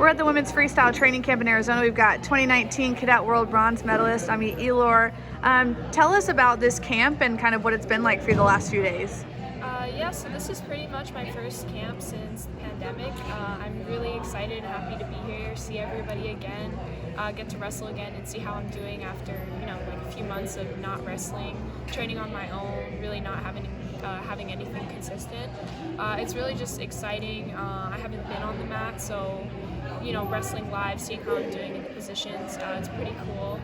We're at the Women's Freestyle Training Camp in Arizona. We've got 2019 Cadet World bronze medalist Amit Elor. Tell us about this camp and kind of what it's been like for you the last few days. So this is pretty much my first camp since the pandemic. I'm really excited and happy to be here, see everybody again, get to wrestle again and see how I'm doing after, like a few months of not wrestling, training on my own, really not having anything consistent. It's really just exciting. I haven't been on the mat, so, wrestling live, seeing how I'm doing in the positions, it's pretty cool.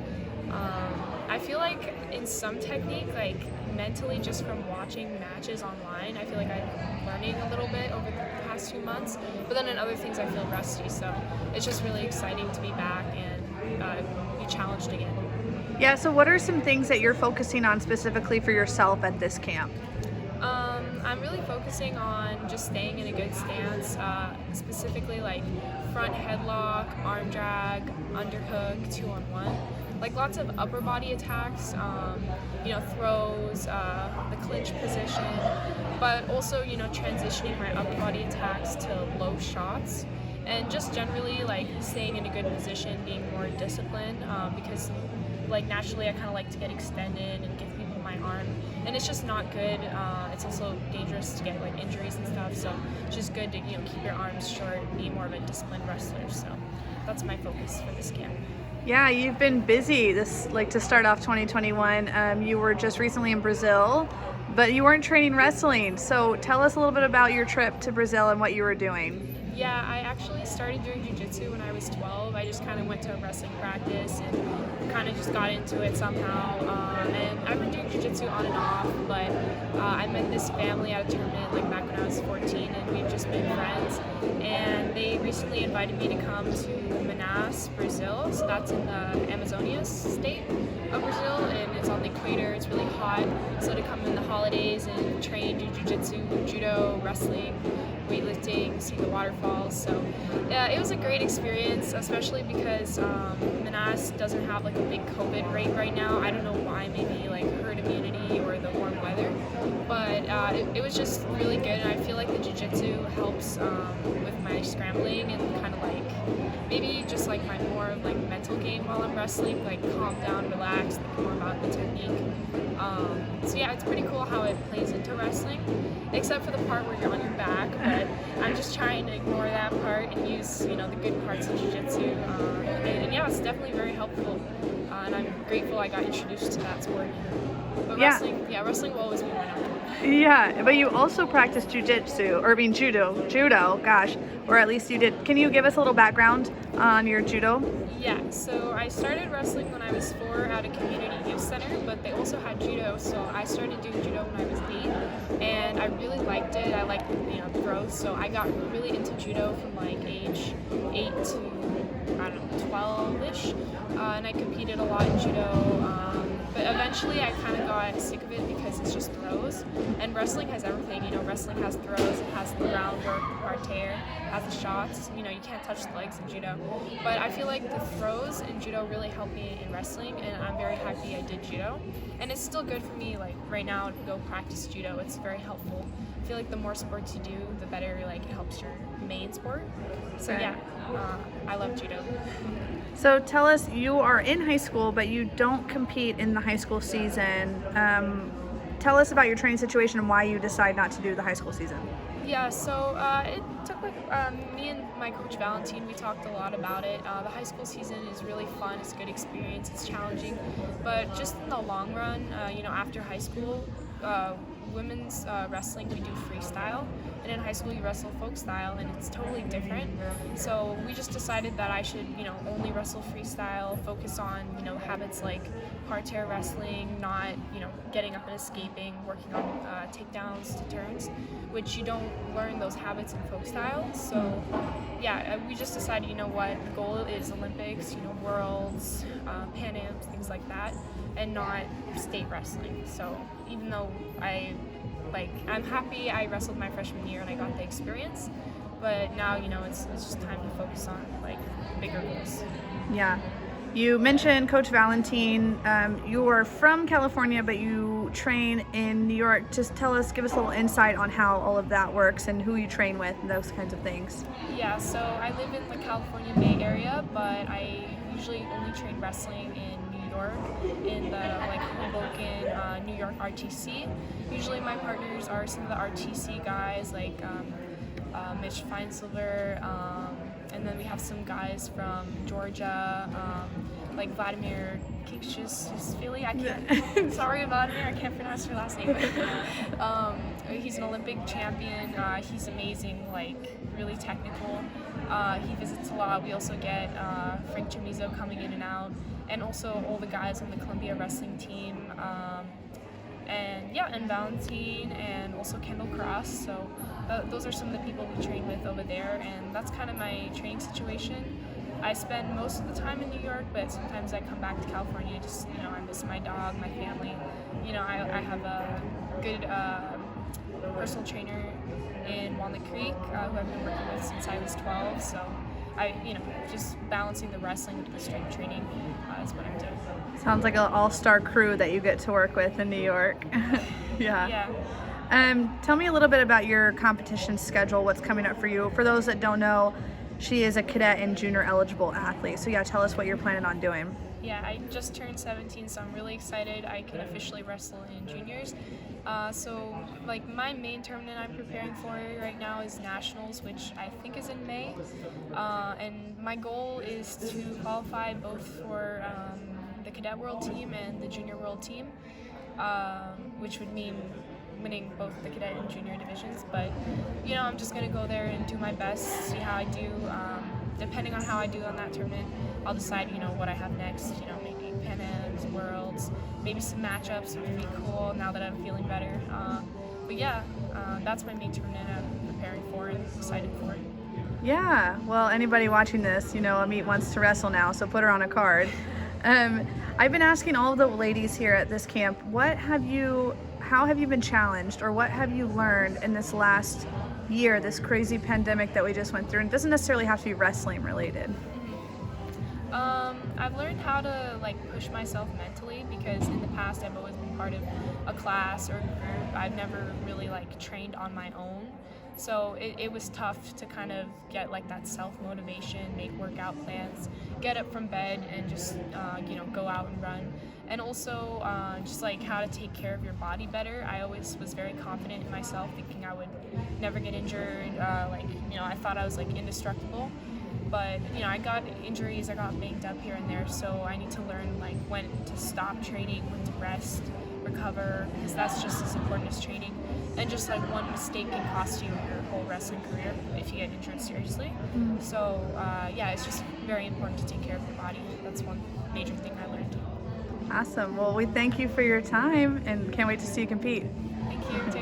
I feel like in some technique, like mentally just from watching matches online, I feel like I'm learning a little bit over the past 2 months, but then in other things I feel rusty, so it's just really exciting to be back and be challenged again. Yeah, so what are some things that you're focusing on specifically for yourself at this camp? I'm really focusing on just staying in a good stance, specifically like front headlock, arm drag, underhook, 2-on-1. Like lots of upper body attacks, throws, the clinch position, but also, transitioning my upper body attacks to low shots. And just generally like staying in a good position, being more disciplined, because like naturally I kind of like to get extended and give people my arm, and it's just not good. It's also dangerous to get like injuries and stuff, so it's just good to keep your arms short, be more of a disciplined wrestler. So that's my focus for this camp. Yeah, you've been busy to start off 2021. You were just recently in Brazil, but you weren't training wrestling. So tell us a little bit about your trip to Brazil and what you were doing. Yeah, I actually started doing jiu-jitsu when I was 12. I just kind of went to a wrestling practice and kind of just got into it somehow. And I've been doing jiu-jitsu on and off, but I met this family at a tournament like back when I was 14, and we've just been friends. And they recently invited me to come to Manaus, Brazil. So that's in the Amazonia state of Brazil, and it's on the equator. It's really hot. So to come in the holidays and train, do jiu-jitsu, judo, wrestling, weightlifting, see the waterfalls. So yeah, it was a great experience, especially because Manaus doesn't have like a big COVID rate right now. I don't know why, maybe like herd immunity or the warm weather, but it was just really good, and I feel like the jiu-jitsu helps with my scrambling and kind of like maybe just like my more like mental game while I'm wrestling, like calm down, relax, think more about the technique. So yeah, it's pretty cool how it plays into wrestling, except for the part where you're on your back, but I'm just trying to ignore that part and use, the good parts of jiu-jitsu. And yeah, it's definitely very helpful, and I'm grateful I got introduced to that sport. But wrestling will always be my number one. Yeah, but you also practice judo, gosh, or at least you did. Can you give us a little background on your judo? Yeah, so I started wrestling when I was 4 at a community youth center, but they also had judo, so I started doing judo when I was 8, and I really liked it. I liked, throws, so I got really into judo from like age 8 to, 12-ish, and I competed a lot in judo, but eventually I kind of got sick of it because it's just throws, and wrestling has everything. Wrestling has throws, it has the groundwork, the parterre, it has the shots. You can't touch the legs in judo, but I feel like the throws in judo really helped me in wrestling, and I'm very happy I did judo, and it's still good for me like right now to go practice judo. It's very helpful. I feel like the more sports you do, the better like it helps your main sport. So yeah, I love judo. So tell us, you are in high school, but you don't compete in the high school season. Tell us about your training situation and why you decide not to do the high school season. Yeah, so it took me and my coach Valentine, we talked a lot about it. The high school season is really fun, it's a good experience, it's challenging, but just in the long run, after high school, women's wrestling, we do freestyle, and in high school you wrestle folk style, and it's totally different. So we just decided that I should, only wrestle freestyle, focus on, habits like parterre wrestling, not, getting up and escaping, working on takedowns to turns, which you don't learn those habits in folk style. So yeah, we just decided, what, the goal is Olympics, worlds, Pan Ams, things like that, and not state wrestling. So even though I'm happy I wrestled my freshman year and I got the experience, but now, it's just time to focus on like bigger goals. Yeah. You mentioned Coach Valentine. You are from California, but you train in New York. Just give us a little insight on how all of that works and who you train with and those kinds of things. Yeah, so I live in the California Bay Area, but I usually only train wrestling in New York, in the Hoboken, New York RTC. Usually my partners are some of the RTC guys like Mitch Feinsilver, and then we have some guys from Georgia, like Vladimir Kikshishvili. I can't. Sorry, Vladimir, I can't pronounce your last name. He's an Olympic champion. He's amazing, like really technical. He visits a lot. We also get Frank Chamizo coming in and out, and also all the guys on the Columbia wrestling team. And Valentine, and also Kendall Cross. So those are some of the people we train with over there, and that's kind of my training situation. I spend most of the time in New York, but sometimes I come back to California. Just I miss my dog, my family. I have a good personal trainer in Walnut Creek who I've been working with since I was 12. So just balancing the wrestling with the strength training is what I'm doing. Sounds like an all-star crew that you get to work with in New York. Yeah. Tell me a little bit about your competition schedule, what's coming up for you. For those that don't know, she is a cadet and junior eligible athlete. So tell us what you're planning on doing. Yeah, I just turned 17, so I'm really excited I can officially wrestle in juniors. My main tournament I'm preparing for right now is Nationals, which I think is in May. And my goal is to qualify both for the Cadet World team and the Junior World team, which would mean winning both the cadet and junior divisions. But I'm just gonna go there and do my best, see how I do. Depending on how I do on that tournament, I'll decide what I have next. Maybe Pan Am's, Worlds, maybe some matchups would be cool now that I'm feeling better. That's my main tournament I'm preparing for and excited for it. Yeah, well, anybody watching this, Amit wants to wrestle now, so put her on a card. I've been asking all of the ladies here at this camp, how have you been challenged, or what have you learned in this last year, this crazy pandemic that we just went through? And it doesn't necessarily have to be wrestling related. I've learned how to push myself mentally, because in the past I've always been part of a class or a group. I've never really trained on my own. So it was tough to kind of get that self-motivation, make workout plans, get up from bed and just go out and run. And also just how to take care of your body better. I always was very confident in myself, thinking I would never get injured. I thought I was indestructible. But I got injuries, I got banged up here and there, so I need to learn when to stop training, when to rest, recover, because that's just as important as training. And just one mistake can cost you your whole wrestling career if you get injured seriously. So it's just very important to take care of your body. That's one major thing I learned. Awesome. Well, we thank you for your time and can't wait to see you compete. Thank you.